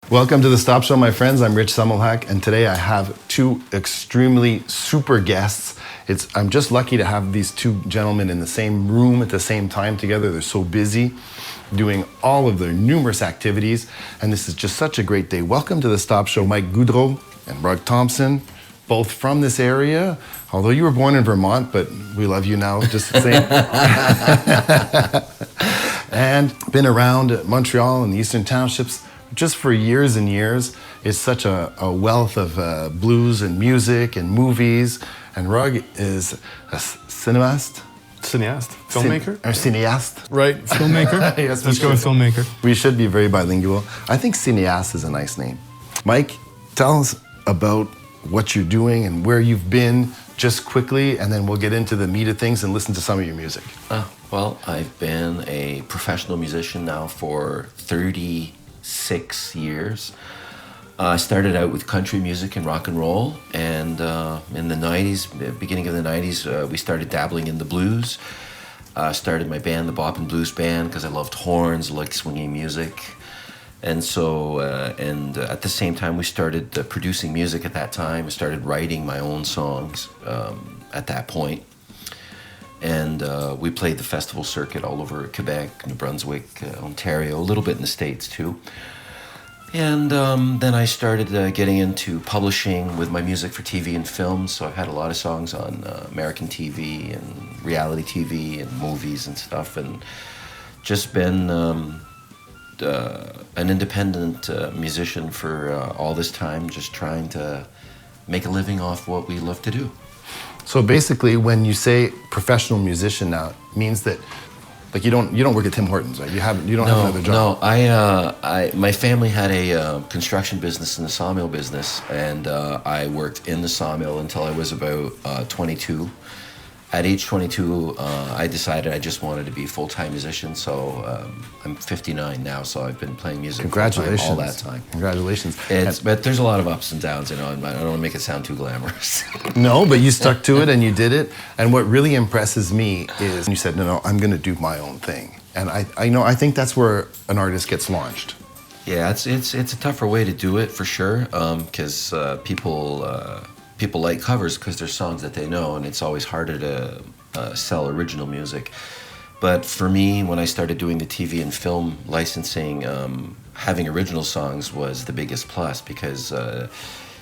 Welcome to the Stop Show, my friends. I'm Rich Semmelhack, and today I have two extremely super guests. I'm just lucky to have these two gentlemen in the same room at the same time together. They're so busy doing all of their numerous activities, and this is just such a great day. Welcome to the Stop Show, Mike Goudreau and Rugge Thomson, both from this area. Although you were born in Vermont, but we love you now just the same. And been around Montreal and the Eastern Townships just for years and years. It's such a wealth of blues and music and movies. And Rugge is a cineast. Filmmaker? Cineast. Right, filmmaker. Yes, let's go with filmmaker. We should be very bilingual. I think cineast is a nice name. Mike, tell us about what you're doing and where you've been just quickly, and then we'll get into the meat of things and listen to some of your music. Well, I've been a professional musician now for 36 years. I started out with country music and rock and roll, and in the 90s, beginning of the 90s, we started dabbling in the blues. Started my band, the Boppin Blues Band, because I loved horns, liked swinging music. And so, at the same time, we started producing music at that time. I started writing my own songs at that point. And we played the festival circuit all over Quebec, New Brunswick, Ontario, a little bit in the States too. And then I started getting into publishing with my music for TV and film. So I've had a lot of songs on American TV and reality TV and movies and stuff, and just been an independent musician for all this time, just trying to make a living off what we love to do. So basically, when you say professional musician now, it means that like you don't work at Tim Hortons, right? You don't have another job. No, my family had a construction business in the sawmill business, and I worked in the sawmill until I was about 22. At age 22, I decided I just wanted to be a full-time musician, so I'm 59 now, so I've been playing music Congratulations. all that time. Congratulations. But there's a lot of ups and downs, and I don't want to make it sound too glamorous. No, but you stuck to it and you did it. And what really impresses me is you said, no, I'm going to do my own thing. And I think that's where an artist gets launched. Yeah, it's a tougher way to do it for sure, because people like covers because they're songs that they know, and it's always harder to sell original music. But for me, when I started doing the TV and film licensing, having original songs was the biggest plus, because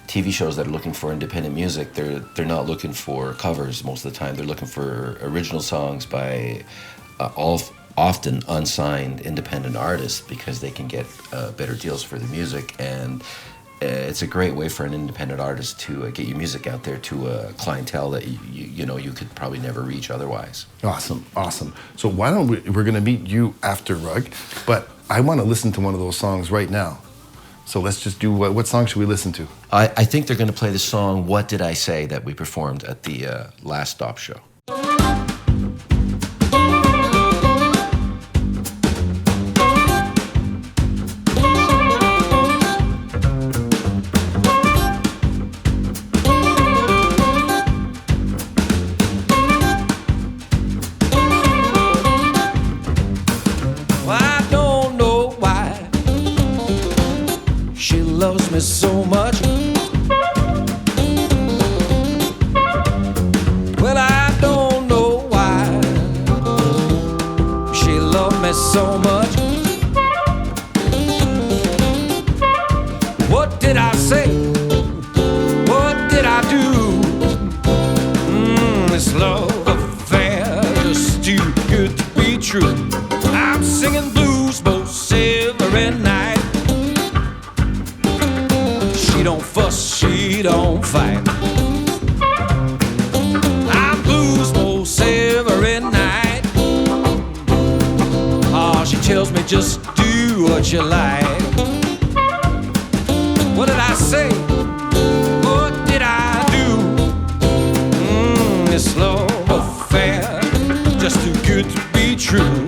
TV shows that are looking for independent music, they're not looking for covers most of the time. They're looking for original songs by often unsigned independent artists, because they can get better deals for the music, and it's a great way for an independent artist to get your music out there to a clientele that you could probably never reach otherwise. Awesome. So why don't we're going to meet you after Rugge, but I want to listen to one of those songs right now. So let's just do what song should we listen to? I think they're going to play the song "What Did I Say" that we performed at the last Stop Show. Loves me so much. Well, I don't know why she loved me so much. What did I say? What did I do? This love affair is too good to be true. I'm singing blues most every night. She don't fuss, she don't fight. I'm blues most every night. Oh, she tells me just do what you like. What did I say? What did I do? This love affair just too good to be true.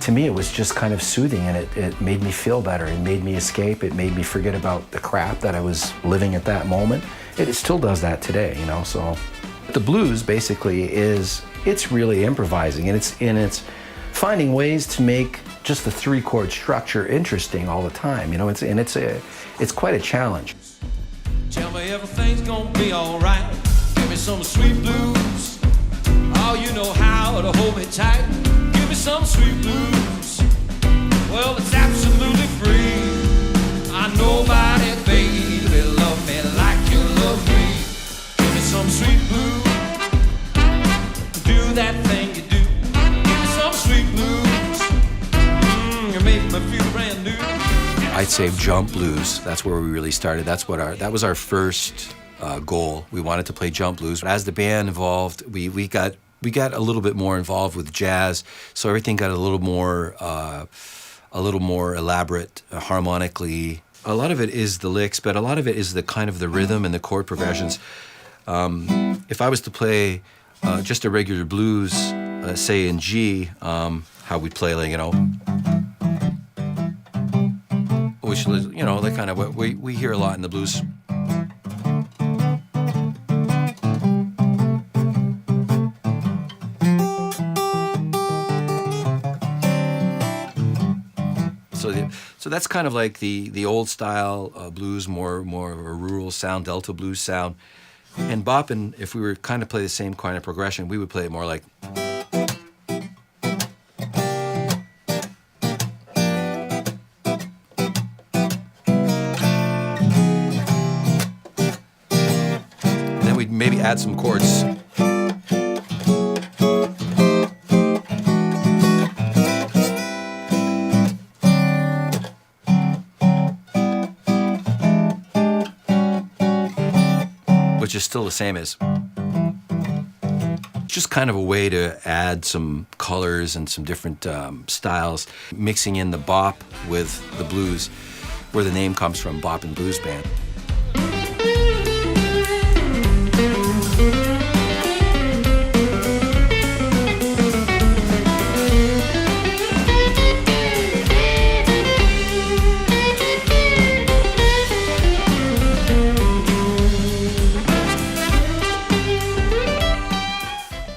to me, it was just kind of soothing, and it made me feel better. It made me escape. It made me forget about the crap that I was living at that moment. It still does that today, you know, so. The blues basically it's really improvising, and it's finding ways to make just the 3-chord structure interesting all the time, you know, it's quite a challenge. Tell me everything's gonna be alright. Give me some sweet blues. Oh, you know how to hold me tight. Give me some sweet blues. Well, it's absolutely free. I nobody, baby, love me like you love me. Give me some sweet blues. Do that thing you do. Give me some sweet blues. You make me feel brand new. I'd say Jump Blues. That's where we really started. That was our first goal. We wanted to play Jump Blues. As the band evolved, we got a little bit more involved with jazz, so everything got a little more elaborate harmonically. A lot of it is the licks, but a lot of it is the kind of the rhythm and the chord progressions. If I was to play just a regular blues, say in G, how we'd play, like, you know, which is, you know, the kind of what we hear a lot in the blues. So that's kind of like the old style blues, more of a rural sound, Delta blues sound. And boppin', if we were kind of play the same kind of progression, we would play it more like. And then we'd maybe add some chords. Which is still the same as. Just kind of a way to add some colors and some different styles, mixing in the bop with the blues, where the name comes from, Boppin Blues Band.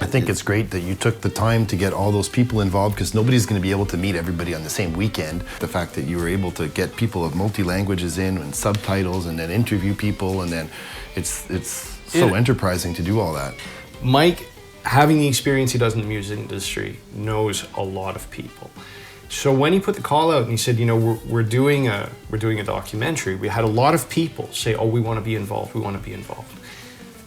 I think it's great that you took the time to get all those people involved, because nobody's going to be able to meet everybody on the same weekend. The fact that you were able to get people of multi-languages in and subtitles and then interview people, and then it's so enterprising to do all that. Mike, having the experience he does in the music industry, knows a lot of people. So when he put the call out and he said, you know, we're doing a documentary, we had a lot of people say, oh, we want to be involved, we want to be involved.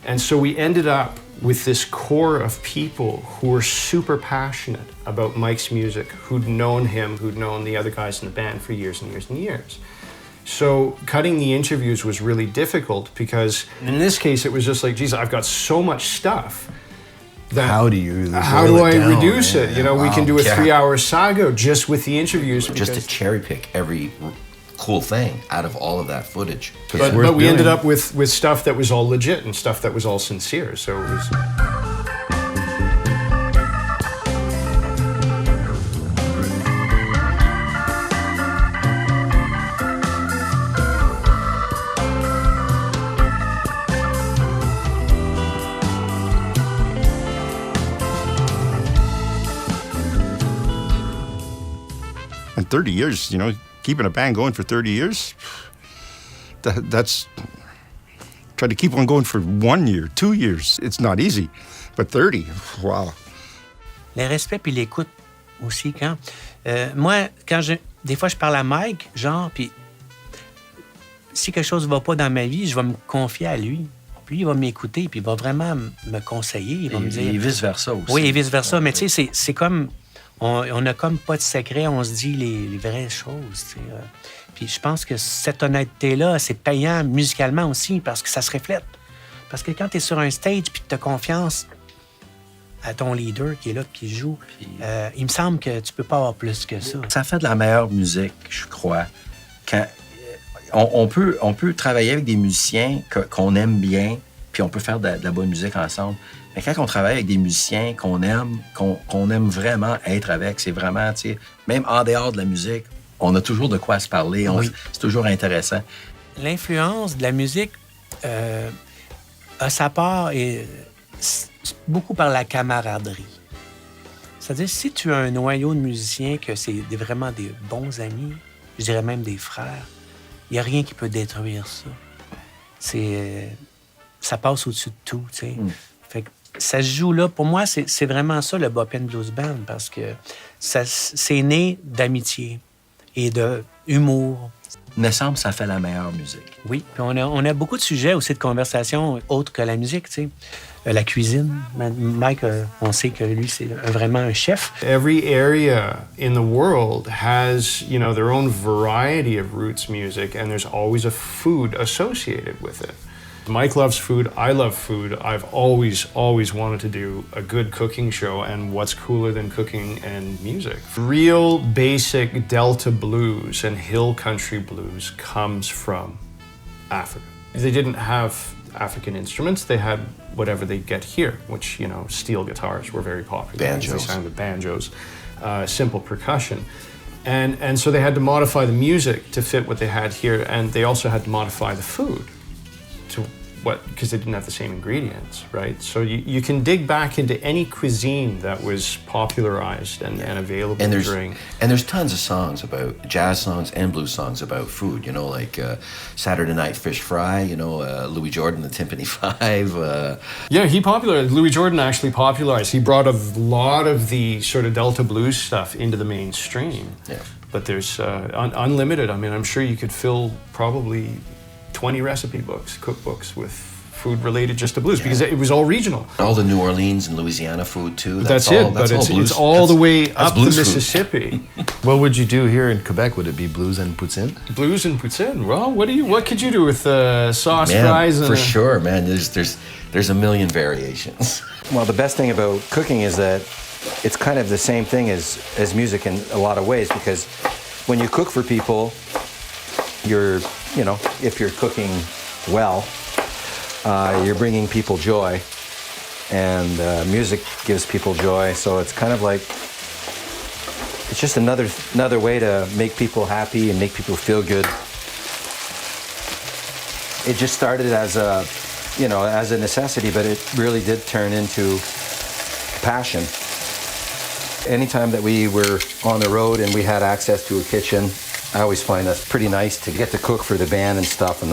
And so we ended up with this core of people who were super passionate about Mike's music, who'd known him, who'd known the other guys in the band for years and years and years. So cutting the interviews was really difficult, because in this case it was just like, geez, I've got so much stuff that how do I reduce it? You know, we can do a 3-hour saga just with the interviews. Just to cherry pick every cool thing out of all of that footage. But we ended up with stuff that was all legit and stuff that was all sincere. So it was. And 30 years, you know, keeping a band going for 30 years, that's... Try to keep on going for 1 year, 2 years. It's not easy. But 30, wow. Le respect puis l'écoute aussi, quand... moi, des fois, je parle à Mike, genre, puis si quelque chose ne va pas dans ma vie, je vais me confier à lui. Puis il va m'écouter, puis il va vraiment me conseiller. Il va me dire... Et vice-versa aussi. Oui, et vice-versa. Mais tu sais, c'est comme... On n'a comme pas de secret, on se dit les vraies choses. Tu sais. Puis je pense que cette honnêteté-là, c'est payant musicalement aussi, parce que ça se reflète. Parce que quand tu es sur un stage puis tu as confiance à ton leader qui est là, qui joue, il me semble que tu peux pas avoir plus que ça. Ça fait de la meilleure musique, je crois. Quand on peut travailler avec des musiciens qu'on aime bien, puis on peut faire de la bonne musique ensemble. Mais quand on travaille avec des musiciens qu'on aime vraiment être avec, c'est vraiment, tu sais, même en dehors de la musique, on a toujours de quoi se parler, c'est toujours intéressant. L'influence de la musique a sa part et beaucoup par la camaraderie. C'est-à-dire, si tu as un noyau de musiciens que c'est vraiment des bons amis, je dirais même des frères, il n'y a rien qui peut détruire ça. Ça passe au-dessus de tout, tu sais. Fait que ça se joue là. Pour moi, c'est vraiment ça, le Boppin Blues Band, parce que c'est né d'amitié et de humour. Ensemble, ça fait la meilleure musique. Oui, puis on a beaucoup de sujets aussi de conversation autres que la musique, tu sais. La cuisine. Mike, on sait que lui, c'est vraiment un chef. Every area in the world has, you know, their own variety of roots music, and there's always a food associated with it. Mike loves food, I love food. I've always wanted to do a good cooking show, and what's cooler than cooking and music? Real basic Delta blues and hill country blues comes from Africa. They didn't have African instruments, they had whatever they get here, which, you know, steel guitars were very popular. Banjos. They sounded banjos, simple percussion. And so they had to modify the music to fit what they had here, and they also had to modify the food to because they didn't have the same ingredients, right? So you can dig back into any cuisine that was popularized and available during. And there's tons of songs about, jazz songs and blues songs about food, you know, like Saturday Night Fish Fry, you know, Louis Jordan, the Timpani Five. Yeah, Louis Jordan actually popularized. He brought a lot of the sort of Delta blues stuff into the mainstream. Yeah. But there's unlimited. I mean, I'm sure you could fill probably 20 recipe books, cookbooks with food related just to blues, because it was all regional. All the New Orleans and Louisiana food too. That's it, but it's all the way up the Mississippi. What would you do here in Quebec? Would it be blues and poutine? Blues and poutine. Well, what could you do with sauce, man, fries? And for sure, man. There's a million variations. Well, the best thing about cooking is that it's kind of the same thing as music in a lot of ways, because when you cook for people, if you're cooking well, you're bringing people joy, and music gives people joy. So it's kind of like, it's just another way to make people happy and make people feel good. It just started as a necessity, but it really did turn into passion. Anytime that we were on the road and we had access to a kitchen, I always find that's pretty nice to get to cook for the band and stuff. And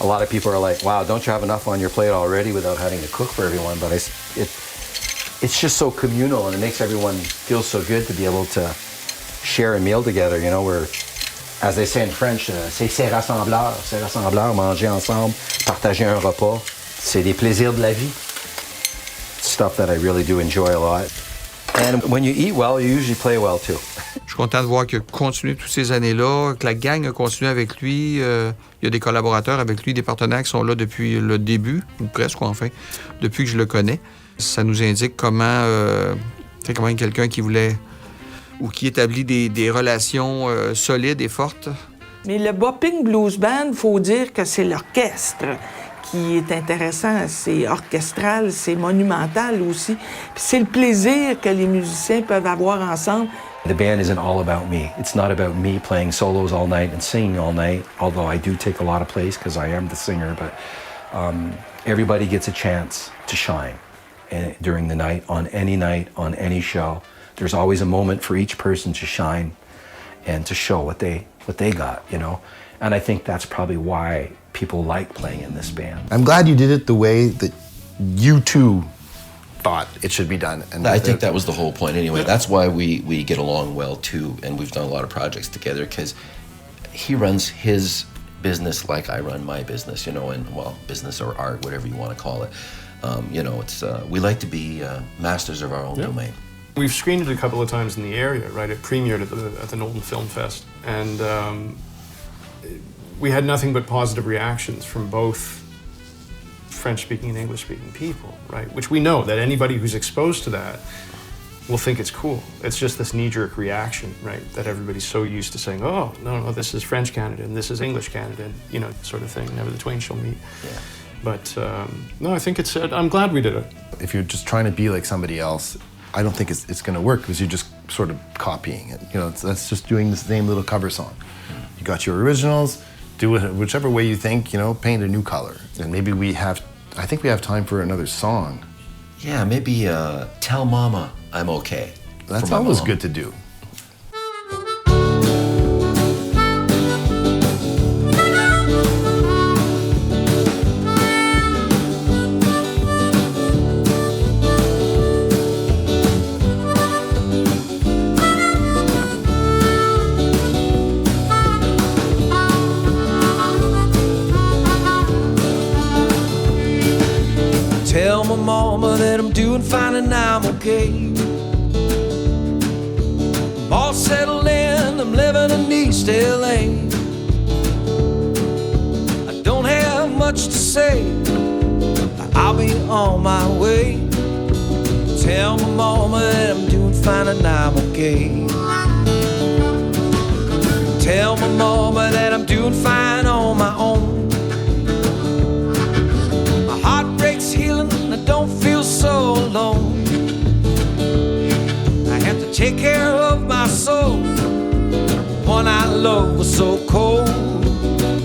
a lot of people are like, wow, don't you have enough on your plate already without having to cook for everyone? But it's just so communal, and it makes everyone feel so good to be able to share a meal together, you know, where, as they say in French, c'est rassembleur, manger ensemble, partager un repas. C'est des plaisirs de la vie. Stuff that I really do enjoy a lot. And when you eat well, you usually play well too. Je suis content de voir qu'il a continué toutes ces années-là, que la gang a continué avec lui. Il y a des collaborateurs avec lui, des partenaires qui sont là depuis le début, ou presque enfin, depuis que je le connais. Ça nous indique comment quelqu'un qui voulait ou qui établit des relations solides et fortes. Mais le Boppin Blues Band, il faut dire que c'est l'orchestre qui est intéressant. C'est orchestral, c'est monumental aussi. Puis c'est le plaisir que les musiciens peuvent avoir ensemble. The band isn't all about me. It's not about me playing solos all night and singing all night, although I do take a lot of place because I am the singer, but everybody gets a chance to shine during the night, on any show. There's always a moment for each person to shine and to show what they got, you know? And I think that's probably why people like playing in this band. I'm glad you did it the way that you two thought it should be done. And I think that was the whole point anyway. That's why we get along well too, and we've done a lot of projects together, because he runs his business like I run my business, you know, and well, business or art, whatever you want to call it. You know, it's we like to be masters of our own domain. We've screened it a couple of times in the area, right? It premiered at the Knowlton Film Fest, and we had nothing but positive reactions from both French-speaking and English-speaking people, right? Which we know that anybody who's exposed to that will think it's cool. It's just this knee-jerk reaction, right? That everybody's so used to saying, oh, no, this is French Canada and this is English Canada, you know, sort of thing. Never the twain shall meet. Yeah. But no, I think I'm glad we did it. If you're just trying to be like somebody else, I don't think it's going to work because you're just sort of copying it. You know, that's just doing the same little cover song. You got your originals, do it whichever way you think, you know, paint a new color. And maybe I think we have time for another song. Yeah, maybe Tell Mama I'm Okay. That's always good to do. Tell my mama that I'm doing fine and I'm okay. I'm all settled in, I'm living in East LA. I don't have much to say, I'll be on my way. Tell my mama that I'm doing fine and I'm okay. Tell my mama that I'm doing fine on my own. Healing, I don't feel so alone. I have to take care of my soul. One I love was so cold.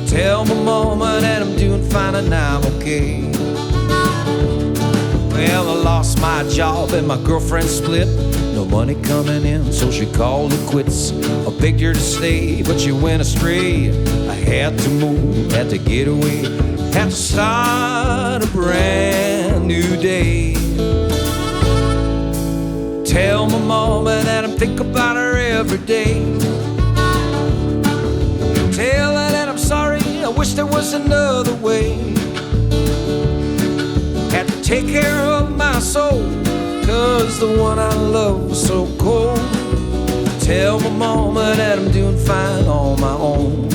Tell my mama that I'm doing fine and I'm okay. Well, I lost my job and my girlfriend split. No money coming in, so she called it quits. I begged her to stay, but she went astray. I had to move, had to get away, had to start a brand new day. Tell my mama that I'm thinking about her every day. Tell her that I'm sorry, I wish there was another way. Had to take care of my soul, 'cause the one I love was so cold. Tell my mama that I'm doing fine on my own.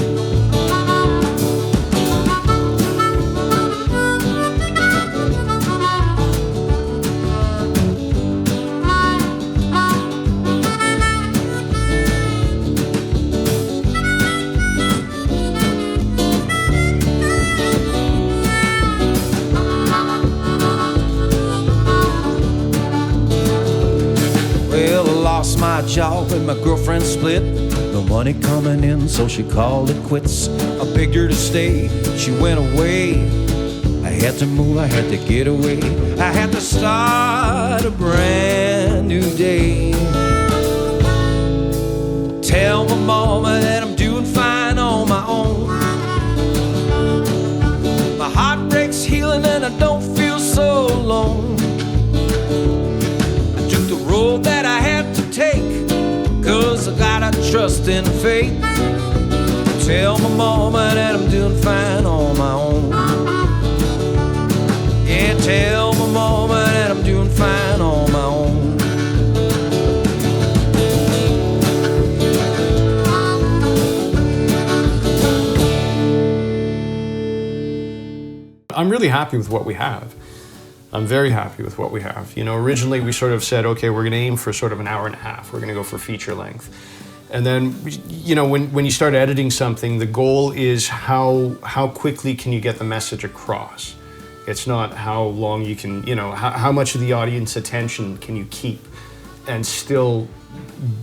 Lost my job and my girlfriend split. No money coming in, so she called it quits. I begged her to stay, she went away. I had to move, I had to get away. I had to start a brand new day. Tell my mama that I'm doing fine on my own. My heart breaks healing and I don't feel so alone. I took the road that I had to take, 'cause I gotta trust in fate. Tell my mama that I'm doing fine on my own. Yeah, tell my mama that I'm doing fine on my own. I'm really happy with what we have. I'm very happy with what we have. You know, originally we sort of said, okay, we're going to aim for sort of an hour and a half. We're going to go for feature length. And then, you know, when you start editing something, the goal is how quickly can you get the message across. It's not how long you can, you know, how much of the audience attention can you keep and still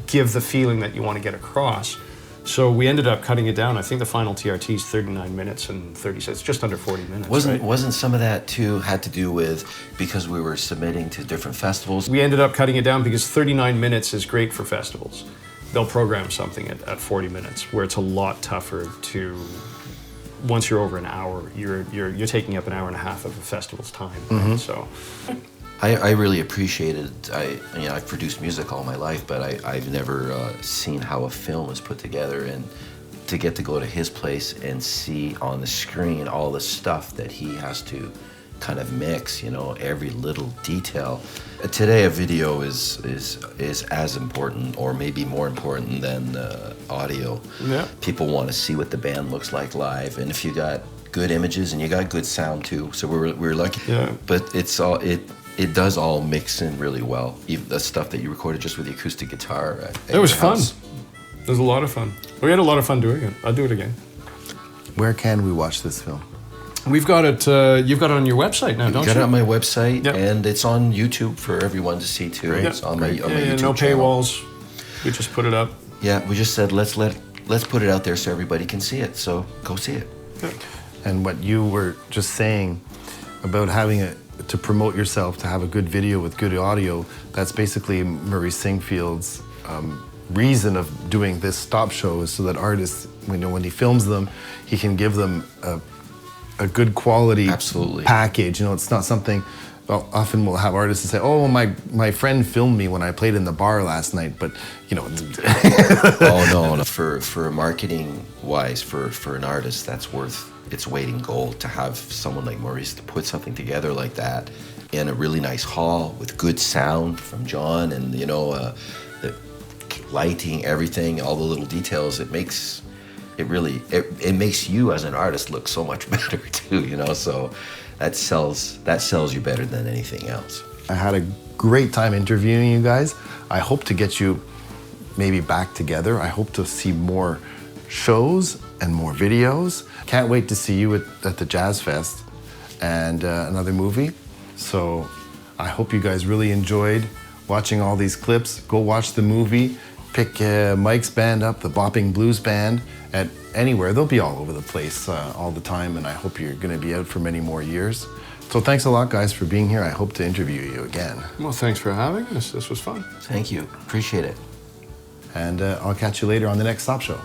give the feeling that you want to get across. So we ended up cutting it down. I think the final TRT is 39 minutes and 30 seconds, just under 40 minutes. Wasn't some of that too had to do with because we were submitting to different festivals? We ended up cutting it down because 39 minutes is great for festivals. They'll program something at 40 minutes, where it's a lot tougher to. Once you're over an hour, you're taking up an hour and a half of a festival's time. Mm-hmm. Right? So. I really appreciated. I've produced music all my life, but I've never seen how a film is put together, and to get to go to his place and see on the screen all the stuff that he has to kind of mix. You know, every little detail. Today, a video is as important, or maybe more important than audio. Yeah. People want to see what the band looks like live, and if you got good images and you got good sound too, so we're lucky. Yeah. But it does all mix in really well. Even the stuff that you recorded just with the acoustic guitar. It was fun. It was a lot of fun. We had a lot of fun doing it. I'll do it again. Where can we watch this film? We've got it. You've got it on your website now, don't you? Got it on my website, Yep. and it's on YouTube for everyone to see too. It's on my YouTube no channel. paywalls. We just put it up. Yeah, we just said let's put it out there so everybody can see it. So go see it. And what you were just saying about having to promote yourself, to have a good video with good audio, that's basically Murray Singfield's reason of doing this stop show, is so that artists, when he films them, he can give them a good quality Absolutely. package. It's not something. Well, often we'll have artists say, "Oh, my friend filmed me when I played in the bar last night," but Oh no! For marketing wise, for an artist, that's worth its weight in gold to have someone like Maurice to put something together like that in a really nice hall with good sound from John, and the lighting, everything, all the little details. It makes you as an artist look so much better too. So that sells you better than anything else. I had a great time interviewing you guys. I hope to get you maybe back together. I hope to see more shows and more videos. Can't wait to see you at the Jazz Fest and another movie. So I hope you guys really enjoyed watching all these clips. Go watch the movie. Pick Mike's band up, the Boppin Blues Band, at anywhere. They'll be all over the place all the time, and I hope you're going to be out for many more years. So thanks a lot, guys, for being here. I hope to interview you again. Well, thanks for having us. This was fun. Thank you. Appreciate it. And I'll catch you later on the next Stop Show.